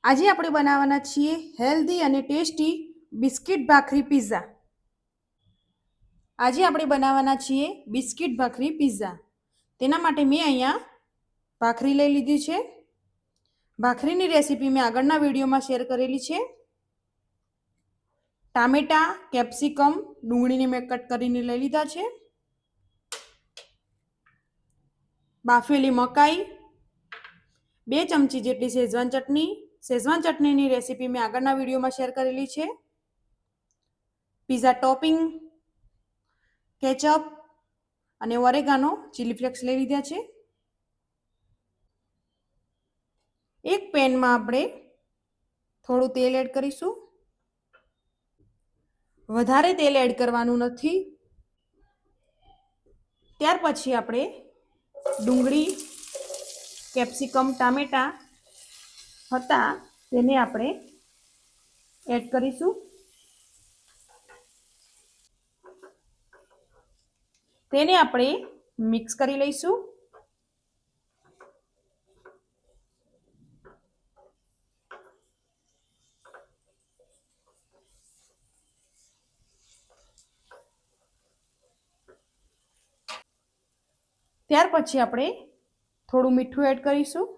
આજે આપણે બનાવવાના છીએ હેલ્ધી અને ટેસ્ટી બિસ્કિટ ભાખરી પિઝા. આજે આપણે બનાવવાના છીએ બિસ્કિટ ભાખરી પિઝા. તેના માટે મેં અહીંયા ભાખરી લઈ લીધી છે. ભાખરીની રેસીપી મેં આગળના વિડીયોમાં શેર કરેલી છે. ટામેટા, કેપ્સિકમ, ડુંગળીને મેં કટ કરીને લઈ લીધા છે. બાફેલી મકાઈ, 2 ચમચી જેટલી શેઝવાન ચટણી. શેઝવાન ચટણીની રેસીપી મેં આગળના વિડીયોમાં શેર કરેલી છે. પિઝા ટોપિંગ, કેચઅપ અને ઓરેગાનો ચીલી ફ્લેક્સ લઈ લીધા છે. એક પેનમાં આપણે થોડું તેલ એડ કરીશું. વધારે તેલ એડ કરવાનું નથી. ત્યાર પછી આપણે ડુંગળી, કેપ્સિકમ, ટામેટા હતા તેને આપણે એડ કરીશું. તેને આપણે મિક્સ કરી લઈશું. ત્યાર પછી આપણે થોડું મીઠું એડ કરીશું.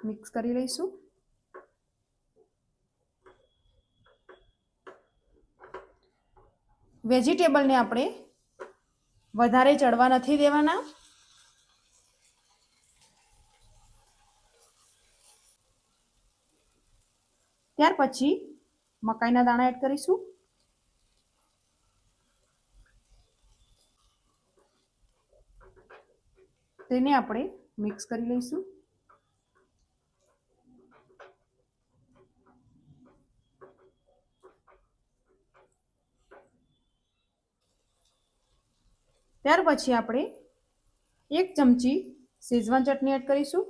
મિક્સ કરી લઈશું. વેજીટેબલને આપણે વધારે ચડવા નથી દેવાના. ત્યાર પછી મકાઈના દાણા એડ કરીશું. તેને આપણે મિક્સ કરી લઈશું. ત્યાર પછી આપણે 1 ચમચી શેઝવાન ચટણી એડ કરીશું.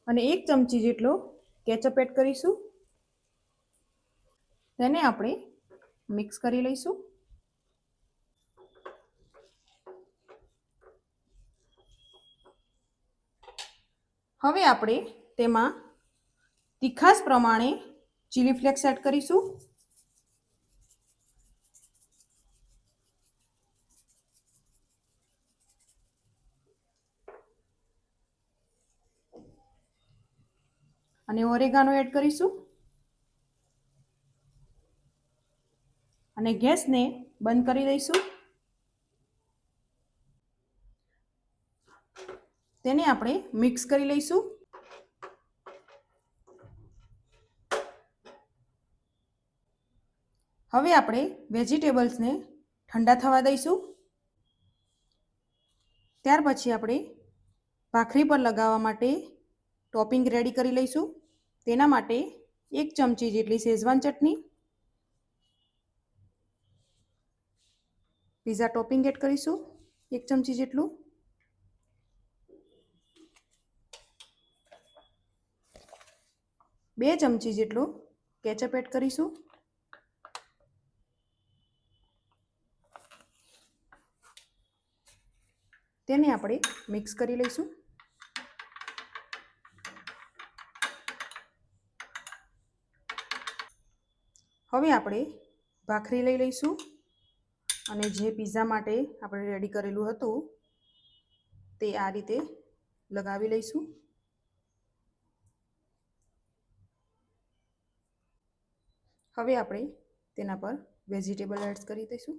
અને 1 ચમચી જેટલો કેચઅપ એડ કરીશું. તેને આપણે મિક્સ કરી લઈશું. હવે આપણે તેમાં તીખાસ પ્રમાણે ચીલી ફ્લેક્સ એડ કરીશું. અને ઓરેગાનો એડ કરીશું. અને ગેસને બંધ કરી દઈશું. તેને આપણે મિક્સ કરી લઈશું. હવે આપણે વેજીટેબલ્સને ઠંડા થવા દઈશું. ત્યાર પછી આપણે ભાખરી પર લગાવવા માટે ટોપિંગ રેડી કરી લઈશું. તેના માટે 1 ચમચી જેટલી શેઝવાન ચટણી, પિઝા ટોપિંગ એડ કરીશું 1 ચમચી જેટલું. બે ચમચી જેટલું કેચઅપ એડ કરીશું. તેને આપણે મિક્સ કરી લઈશું. હવે આપણે ભાખરી લઈ લઈશું અને જે પિઝા માટે આપણે રેડી કરેલું હતું તે આ રીતે લગાવી લઈશું. હવે આપણે તેના પર વેજીટેબલ એડ કરી દઈશું.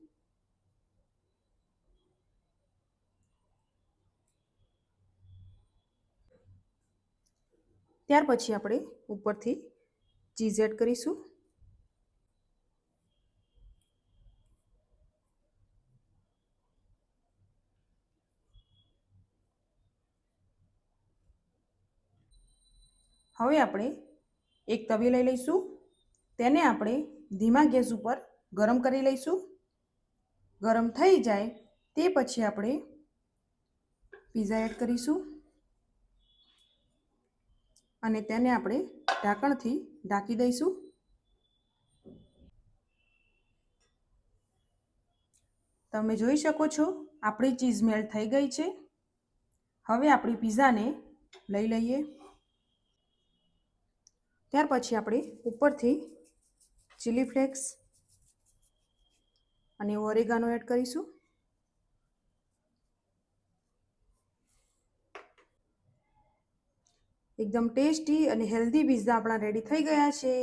ત્યાર પછી આપણે ઉપરથી ચીઝ એડ કરીશું. હવે આપણે એક તવી લઈ લઈશું. તેને આપણે ધીમા ગેસ ઉપર ગરમ કરી લઈશું. ગરમ થઈ જાય તે પછી આપણે પિઝા એડ કરીશું અને તેને આપણે ઢાંકણથી ઢાંકી દઈશું. તમે જોઈ શકો છો આપણી ચીઝ મેલ્ટ થઈ ગઈ છે. હવે આપણી પિઝાને લઈ લઈએ. ત્યાર પછી આપણે ઉપરથી ચીલી ફ્લેક્સ અને ઓરેગાનો એડ કરીશું. એકદમ ટેસ્ટી અને હેલ્ધી પિઝા આપણા રેડી થઈ ગયા છે.